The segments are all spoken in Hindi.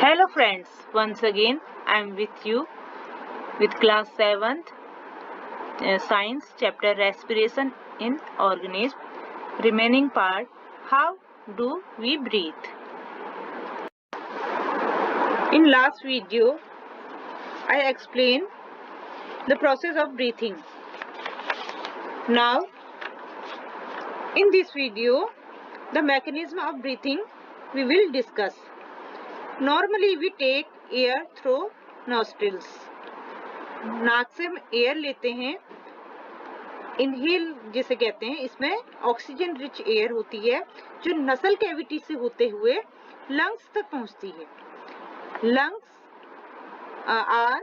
Hello friends, once again I am with you with class 7th science chapter respiration in organism. Remaining part, how do we breathe? In last video I explained the process of breathing. Now in this video the mechanism of breathing we will discuss. Normally we take air through nostrils. नाक से हम एयर लेते हैं, इनहेल जिसे कहते हैं. इसमें ऑक्सीजन रिच एयर होती है जो नसल कैविटी से होते हुए लंग्स तक पहुंचती है. Lungs are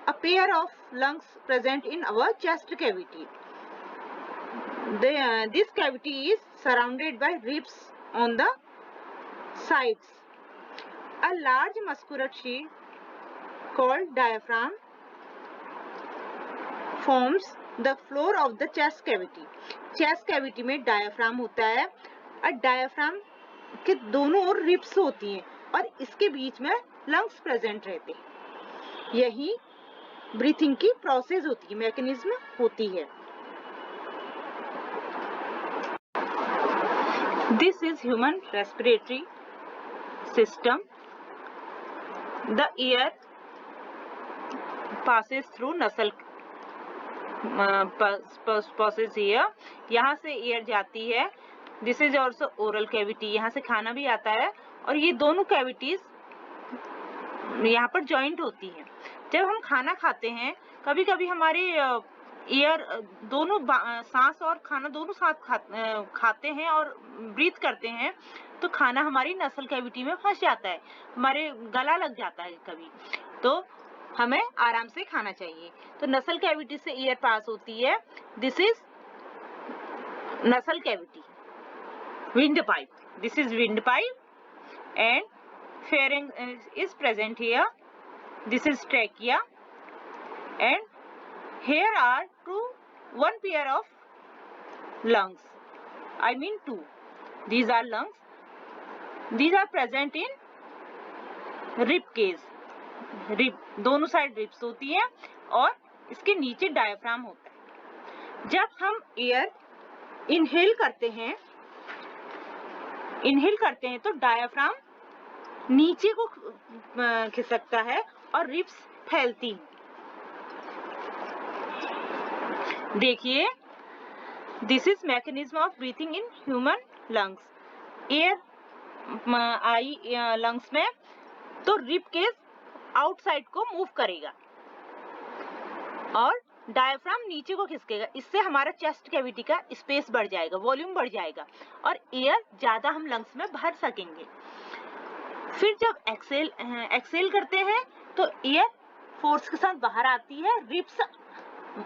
a pair of lungs present in our chest cavity. This cavity is surrounded by ribs on the sides. A large muscular sheet called diaphragm forms the floor of the chest cavity. Chest cavity में diaphragm होता है और diaphragm के दोनों ओर ribs होती हैं और इसके बीच में lungs present रहते हैं. यही breathing की process होती है, mechanism होती है. This is human respiratory system. The air passes through nasal passes here. यहाँ से एयर जाती है. This is also oral cavity. यहाँ से खाना भी आता है और ये दोनों कैविटीज यहाँ पर जॉइंट होती हैं. जब हम खाना खाते हैं, कभी कभी हमारे एयर दोनों सांस और खाना दोनों साथ खाते हैं और ब्रीथ करते हैं तो खाना हमारी नसल कैविटी में फंस जाता है, हमारे गला लग जाता है कभी, तो हमें आराम से खाना चाहिए. तो नसल कैविटी से एयर पास होती है. दिस इज नसल cavity. Wind pipe. This is wind pipe and pharynx is present here. This is trachea and here are one pair of lungs. I mean two. These are lungs. These are present in rib cage. Rib दोनों साइड रिब्स होती है और इसके नीचे डायफ्राम होता है. जब हम एयर इनहेल करते हैं तो डायफ्राम नीचे को खिसकता है और रिब्स फैलती हैं. देखिए, this is mechanism of breathing in human lungs. Air I lungs में तो रिब केज आउटसाइड को मूव करेगा और डायफ्राम नीचे को खिसकेगा. इससे हमारा चेस्ट कैविटी का स्पेस बढ़ जाएगा, वॉल्यूम बढ़ जाएगा और एयर ज्यादा हम लंग्स में भर सकेंगे. फिर जब एक्सेल करते हैं तो एयर फोर्स के साथ बाहर आती है, रिब्स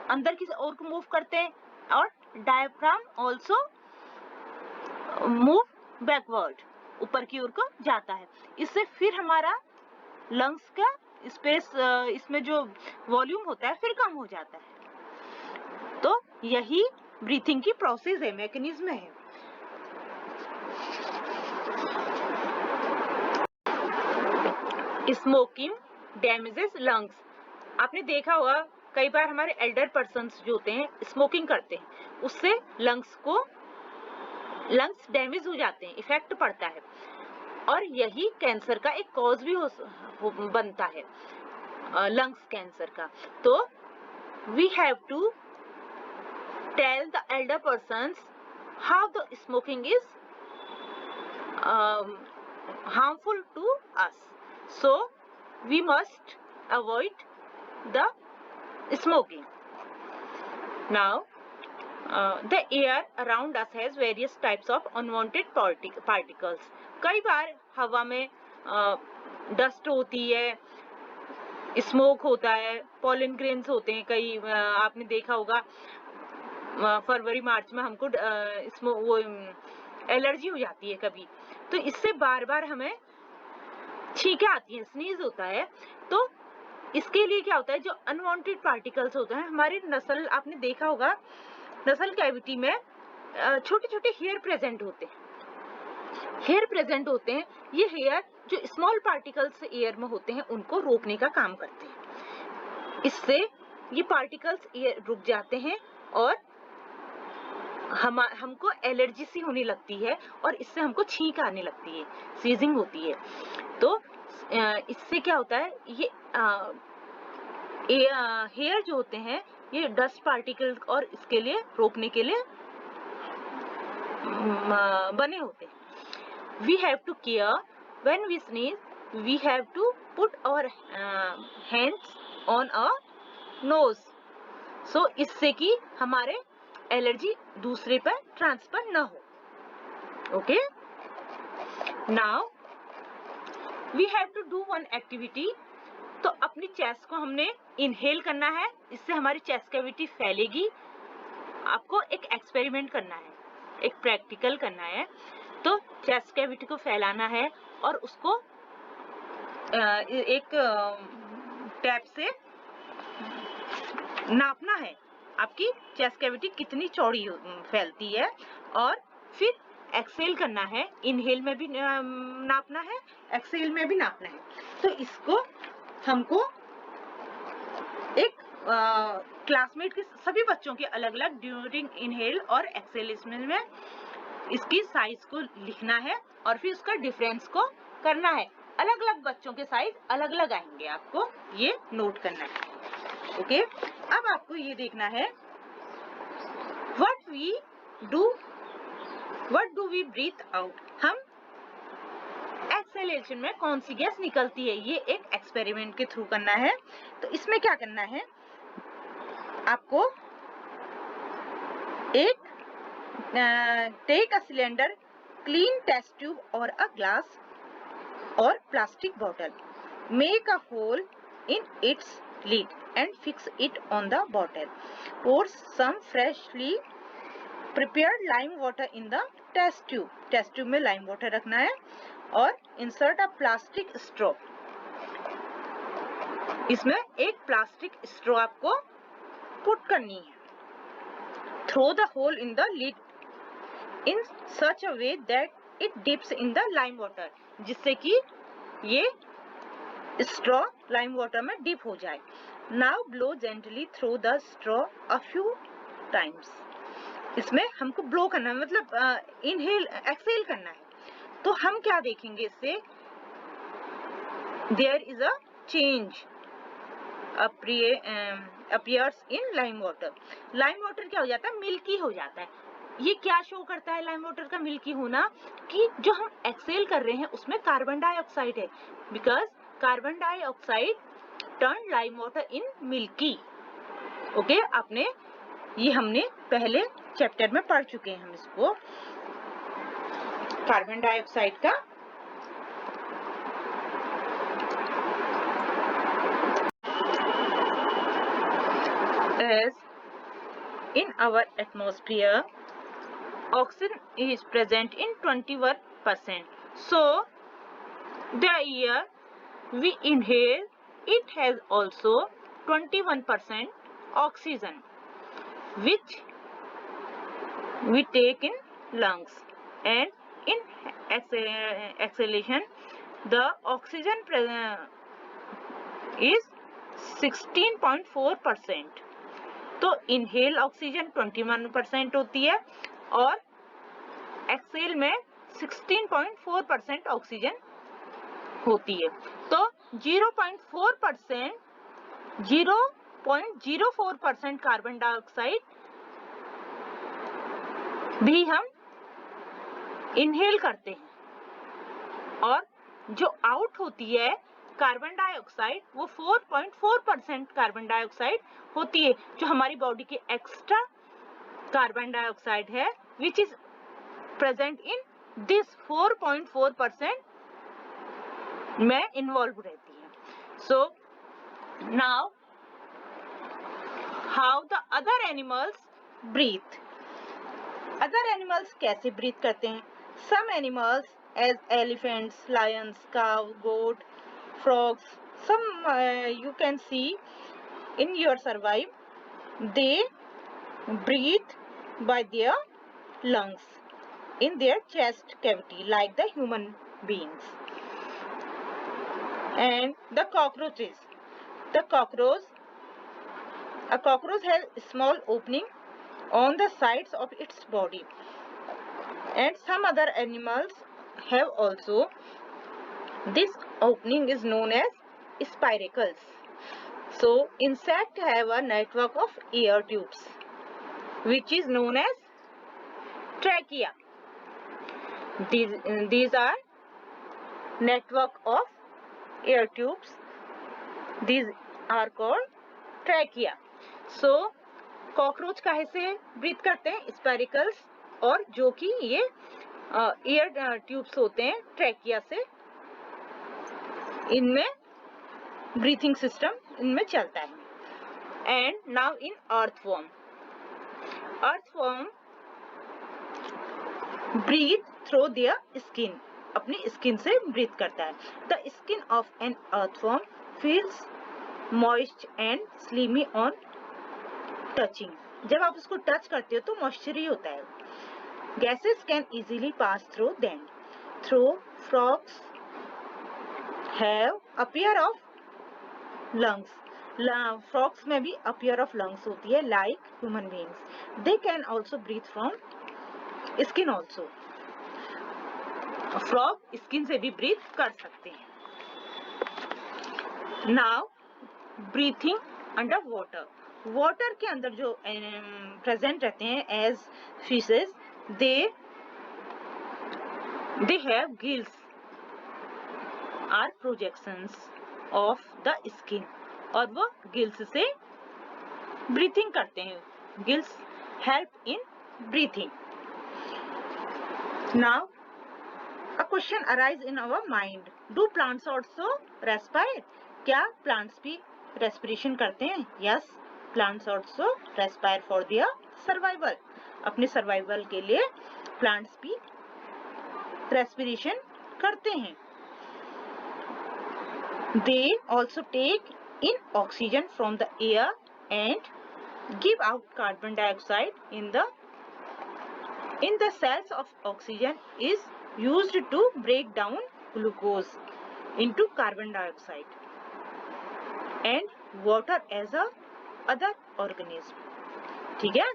अंदर की ओर को मूव करते हैं और डायफ्राम आल्सो मूव बैकवर्ड, ऊपर की ओर को जाता है. इससे फिर हमारा लंग्स का स्पेस, इसमें जो वॉल्यूम होता है फिर कम हो जाता है. तो यही ब्रीथिंग की प्रोसेस है, मैकेनिज्म है. Smoking damages lungs. आपने देखा होगा कई बार हमारे एल्डर पर्सन्स जो होते हैं स्मोकिंग करते हैं, उससे लंग्स डैमेज हो जाते हैं, इफेक्ट पड़ता है और यही कैंसर का एक कॉज भी बनता है, लंग्स कैंसर का. तो we have to tell the elder persons how the smoking is harmful to us. So we must avoid the smoking. Now the air around us has various types of unwanted particles. कई बार हवा में डस्ट होती है, स्मोक होता है, पॉलन ग्रेन्स होते हैं. कई आपने देखा होगा फरवरी मार्च में हमको वो एलर्जी हो जाती है कभी, तो इससे बार बार हमें छींकें आती हैं, स्नीज होता है. तो इसके लिए क्या होता है, जो अनवांटेड पार्टिकल्स होते हैं हमारी नसल, आपने देखा होगा नसल कैविटी में छोटे छोटे हेयर प्रेजेंट होते हैं. हेयर प्रेजेंट होते हैं, ये हेयर जो स्मॉल पार्टिकल्स एयर में होते हैं उनको रोकने का काम करते हैं। इससे ये पार्टिकल्स रुक जाते हैं और हमको एलर्जी सी होने लगती है और इससे हमको छींक आने लगती है, सीजिंग होती है। तो इससे क्या होता है, ये हेयर जो होते हैं ये डस्ट पार्टिकल और इसके लिए रोकने के लिए बने होते हैं। We have to care when we sneeze. We have to put our hands on our nose. So इससे कि हमारे एलर्जी दूसरे पर ट्रांसफर ना हो। Okay? Now we have to do one activity. तो अपनी चेस्ट को हमने इनहेल करना है, इससे हमारी चेस्ट कैविटी फैलेगी। आपको एक एक्सपेरिमेंट करना है, एक प्रैक्टिकल करना है। तो चेस्ट कैविटी को फैलाना है और उसको एक टैप से नापना है, आपकी चेस्ट कैविटी कितनी चौड़ी फैलती है, और फिर एक्सेल करना है। इनहेल में भी नापना है, एक्सेल में भी नापना है। तो इसको हमको एक क्लासमेट के सभी बच्चों के अलग अलग ड्यूरिंग इनहेल और एक्सेलेशन में इसकी साइज को लिखना है और फिर उसका डिफरेंस को करना है। अलग अलग बच्चों के साइज अलग अलग आएंगे, आपको ये नोट करना है। ओके, अब आपको ये देखना है what do we breathe out. हम एक्सेलेशन में कौन सी गैस निकलती है, ये एक एक्सपेरिमेंट के थ्रू करना है। तो इसमें क्या करना है, आपको एक take a cylinder, clean test tube or a glass or plastic bottle. Make a hole in its lid and fix it on the bottle. Pour some freshly prepared lime water in the test tube. Test tube में lime water रखना है और insert a plastic straw. इसमें एक प्लास्टिक स्ट्रॉ आपको पुट करनी है। Throw the hole in the lid in such a way that it dips in the lime water, जिससे कि ये straw lime water में dip हो जाए। Now blow gently through the straw a few times. इसमें हमको ब्लो करना है, मतलब इनहेल एक्सेल करना है। तो हम क्या देखेंगे इससे, there is a change appears in lime water. Lime water क्या हो जाता है, मिल्की हो जाता है। ये क्या शो करता है लाइम वाटर का मिल्की होना, कि जो हम एक्सेल कर रहे हैं उसमें कार्बन डाइऑक्साइड है, because carbon dioxide turn lime water in milky. Okay, ये हमने पहले चैप्टर में पढ़ चुके हैं हम इसको, कार्बन डाइऑक्साइड का। As in our atmosphere, oxygen is present in 21%. So, the air we inhale, it has also 21% oxygen, which we take in lungs. And in exhalation, the oxygen is 16.4%. तो इनहेल ऑक्सीजन 21% होती है और एक्सेल में 16.4% ऑक्सीजन होती है। तो 0.04% कार्बन डाइऑक्साइड भी हम इनहेल करते हैं, और जो आउट होती है कार्बन डाइऑक्साइड वो 4.4% कार्बन डाइऑक्साइड होती है, जो हमारी बॉडी के एक्स्ट्रा कार्बन डाइऑक्साइड है, which is present in this 4.4% में इन्वॉल्व रहती है। So now how the other animals breathe. Other animals कैसे ब्रीथ करते हैं? Some animals as elephants, lions, cow, goat, frogs, some you can see in your survive, they breathe by their lungs. in their chest cavity like the human beings. And the cockroaches. A cockroach has a small opening on the sides of its body, and some other animals have also. This opening is known as spiracles. So insects have a network of air tubes, which is known as trachea. These are network of air tubes. These are called trachea. So cockroach काहे से ब्रीथ करते हैं? स्पाइरिकल्स, और जो कि ये एयर ट्यूब्स होते हैं ट्रैकिया से, इनमें ब्रीथिंग सिस्टम इनमें चलता है. And now in earthworm breathe through their skin, अपनी स्किन से ब्रीथ करता है. The skin of an earthworm feels moist and slimy on touching. जब आप उसको टच करते हो तो मॉइस्चरी होता है. Gases can easily pass through them. Through frogs have a pair of lungs. Frogs में भी अपीयर ऑफ लंग्स होती है like human beings. They can also breathe from skin also. Frog skin से भी ब्रीथ कर सकते हैं. Now breathing under water. Water के अंदर जो प्रेजेंट रहते हैं as fishes, they have gills are projections of the skin, और वो गिल्स से ब्रीथिंग करते हैं. Gills help in breathing. Now a question arise in our mind. Do plants also respire? क्या प्लांट्स भी रेस्पिरेशन करते हैं? Yes, plants also respire for their survival. अपने सर्वाइवल के लिए प्लांट्स भी रेस्पिरेशन करते हैं. They also take in oxygen from the air and give out carbon dioxide. In the cells of oxygen is used to break down glucose into carbon dioxide and water as a other organism. ठीक है?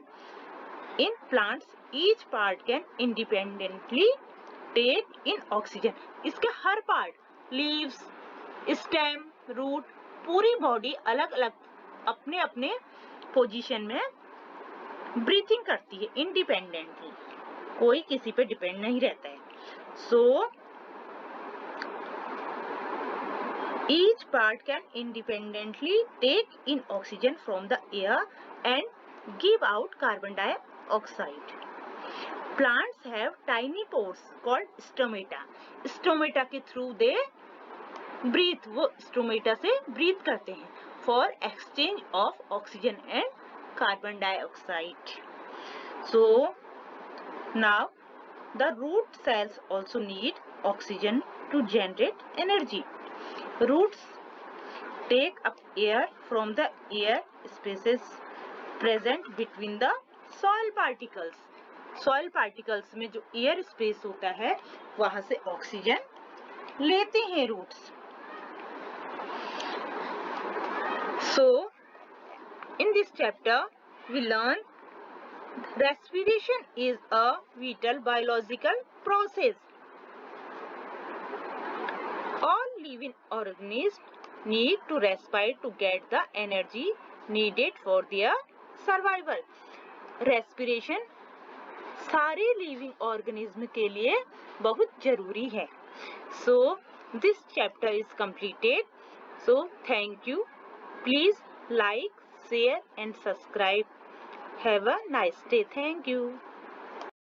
In plants, each part can independently take in oxygen. इसके हर पार्ट, leaves, stem, root, पूरी बॉडी अलग अलग अपने अपने पोजीशन में ब्रीथिंग करती है इंडिपेंडेंटली. कोई किसी पे डिपेंड नहीं रहता है. So each part can independently take in oxygen from the air and give out carbon dioxide. Plants have tiny pores called stomata. Stomata के through they breathe. वो stomata से breathe करते हैं for exchange of oxygen and carbon dioxide. So now the root cells also need oxygen to generate energy. Roots take up air from the air spaces present between the soil particles. Soil particles में जो air space होता है वहां से ऑक्सीजन लेते हैं roots. So in this chapter we learn respiration is a vital biological process. All living organisms need to respire to get the energy needed for their survival. Respiration सारे living organism के लिए बहुत जरूरी है. So this chapter is completed. So thank you. Please like, share and subscribe. Have a nice day. Thank you.